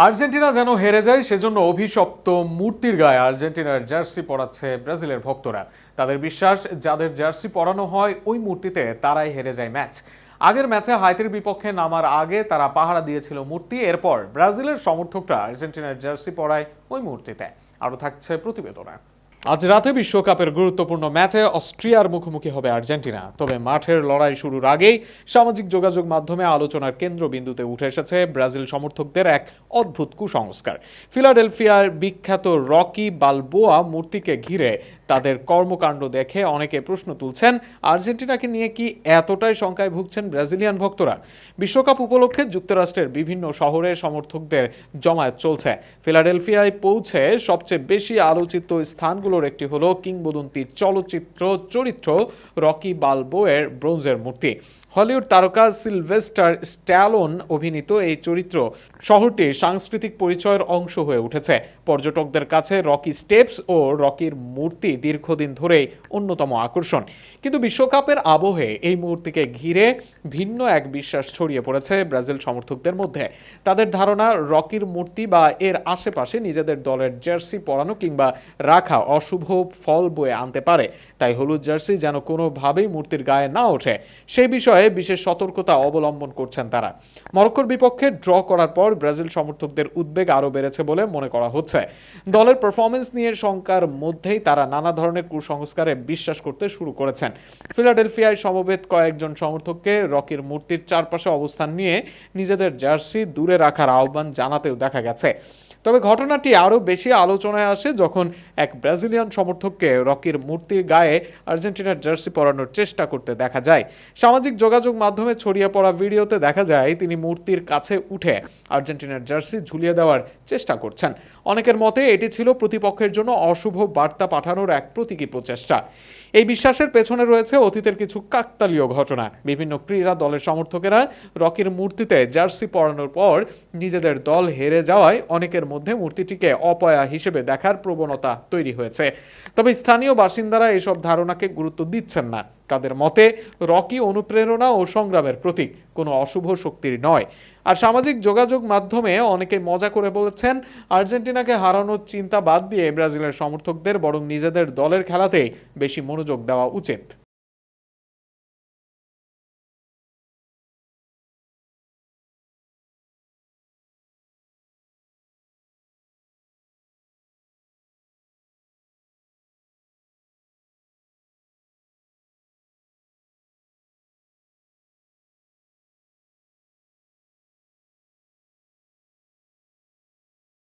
Argentina যেন হেরে যায় সেজন্য অভিশপ্ত মূর্তির গায়ে আর্জেন্টিনার জার্সি পরাচ্ছে ব্রাজিলের ভক্তরা। তাদের বিশ্বাস, যাদের জার্সি পরানো হয় ওই মূর্তিতে তারাই হেরে যায় ম্যাচ। আগের ম্যাচে হাইতির বিপক্ষে নামার আগে তারা পাহারা দিয়েছিল মূর্তি, এরপর ব্রাজিলের সমর্থকরা আর্জেন্টিনার জার্সি পরায় ওই মূর্তিতে। আরও থাকছে প্রতিবেদনে। আজ রাতে বিশ্বকাপের গুরুত্বপূর্ণ ম্যাচে অস্ট্রিয়ার মুখোমুখি হবে আর্জেন্টিনা। তবে মাঠের লড়াই শুরুর আগেই সামাজিক যোগাযোগ মাধ্যমে আলোচনার কেন্দ্রবিন্দুতে উঠে এসেছে ব্রাজিল সমর্থকদের এক অদ্ভুত কুসংস্কার। ফিলাডেলফিয়ার বিখ্যাত রকি বালবোয়া মূর্তিকে ঘিরে তাদের কর্মকাণ্ড দেখে অনেকে প্রশ্ন তুলছেন, আর্জেন্টিনাকে নিয়ে কি এতটাই শঙ্কায় ভুগছেন ব্রাজিলিয়ান ভক্তরা? বিশ্বকাপ উপলক্ষে যুক্তরাষ্ট্রের বিভিন্ন শহরে সমর্থকদের জমায়েত চলছে। ফিলাডেলফিয়ায় পৌঁছে সবচেয়ে বেশি আলোচিত স্থানগুলোর একটি হলো কিংবদন্তি চলচ্চিত্র চরিত্র রকি বালবোয়ের ব্রোঞ্জের মূর্তি। হলিউড তারকা সিলভেস্টার স্ট্যালোন অভিনীত এই চরিত্র শহরটির সাংস্কৃতিক পরিচয়ের অংশ হয়ে উঠেছে। পর্যটকদের কাছে রকি স্টেপস ও রকির মূর্তি দীর্ঘদিন ধরেই অন্যতম আকর্ষণ। কিন্তু বিশ্বকাপের আবহে এই মূর্তিকে ঘিরে ভিন্ন এক বিশ্বাস ছড়িয়ে পড়েছে ব্রাজিল সমর্থকদের মধ্যে। তাদের ধারণা, রকির মূর্তি বা এর আশেপাশে নিজেদের দলের জার্সি পরানো কিংবা রাখা অশুভ ফল বয়ে আনতে পারে। তাই হলুদ জার্সি যেন কোনোভাবেই মূর্তির গায়ে না ওঠে, সেই বিষয়ে বিশেষ সতর্কতা অবলম্বন করছেন তারা। মরক্কোর বিপক্ষে ড্র করার পর ব্রাজিল সমর্থকদের উদ্বেগ আরও বেড়েছে বলে মনে করা হচ্ছে। দলের পারফরমেন্স নিয়ে শঙ্কার মধ্যেই তারা নানা ধরনের কুসংস্কারে বিশ্বাস করতে শুরু করেছেন। ফিলাডেলফিয়ায় সমবেত কয়েকজন সমর্থককে রকির মূর্তির চারপাশে অবস্থান নিয়ে নিজেদের জার্সি দূরে রাখার আহ্বান জানাতেও দেখা গেছে। তবে ঘটনাটি আরও বেশি আলোচনায় আসে যখন এক ব্রাজিলিয়ান সমর্থককে রকির মূর্তির গায়ে আর্জেন্টিনার জার্সি পরানোর চেষ্টা করতে দেখা যায়। সামাজিক যোগাযোগ মাধ্যমে ছড়িয়ে পড়া ভিডিওতে দেখা যায় তিনি মূর্তির কাছে উঠে আর্জেন্টিনার জার্সি ঝুলিয়ে দেওয়ার চেষ্টা করছেন। অনেকের মতে এটি ছিল প্রতিপক্ষের জন্য অশুভ বার্তা পাঠানোর এক প্রতীকী প্রচেষ্টা। এই বিশ্বাসের পেছনে রয়েছে অতীতের কিছু কাকতালীয় ঘটনা। বিভিন্ন ক্রীড়া দলের সমর্থকেরা রকির মূর্তিতে জার্সি পরানোর পর নিজেদের দল হেরে যাওয়ায় অনেকের মধ্যে মূর্তিটিকে অপয়া হিসেবে দেখার প্রবণতা তৈরি হয়েছে। তবে স্থানীয় বাসিন্দারা এসব ধারণাকে গুরুত্ব দিচ্ছেন না। তাদের মতে রকি অনুপ্রেরণা ও সংগ্রামের প্রতীক, কোনো অশুভ শক্তির নয়। আর সামাজিক যোগাযোগ মাধ্যমে অনেকে মজা করে বলেছেন, আর্জেন্টিনাকে হারানোর চিন্তা বাদ দিয়ে ব্রাজিলের সমর্থকদের বরং নিজেদের দলের খেলাতেই বেশি মনোযোগ দেওয়া উচিত।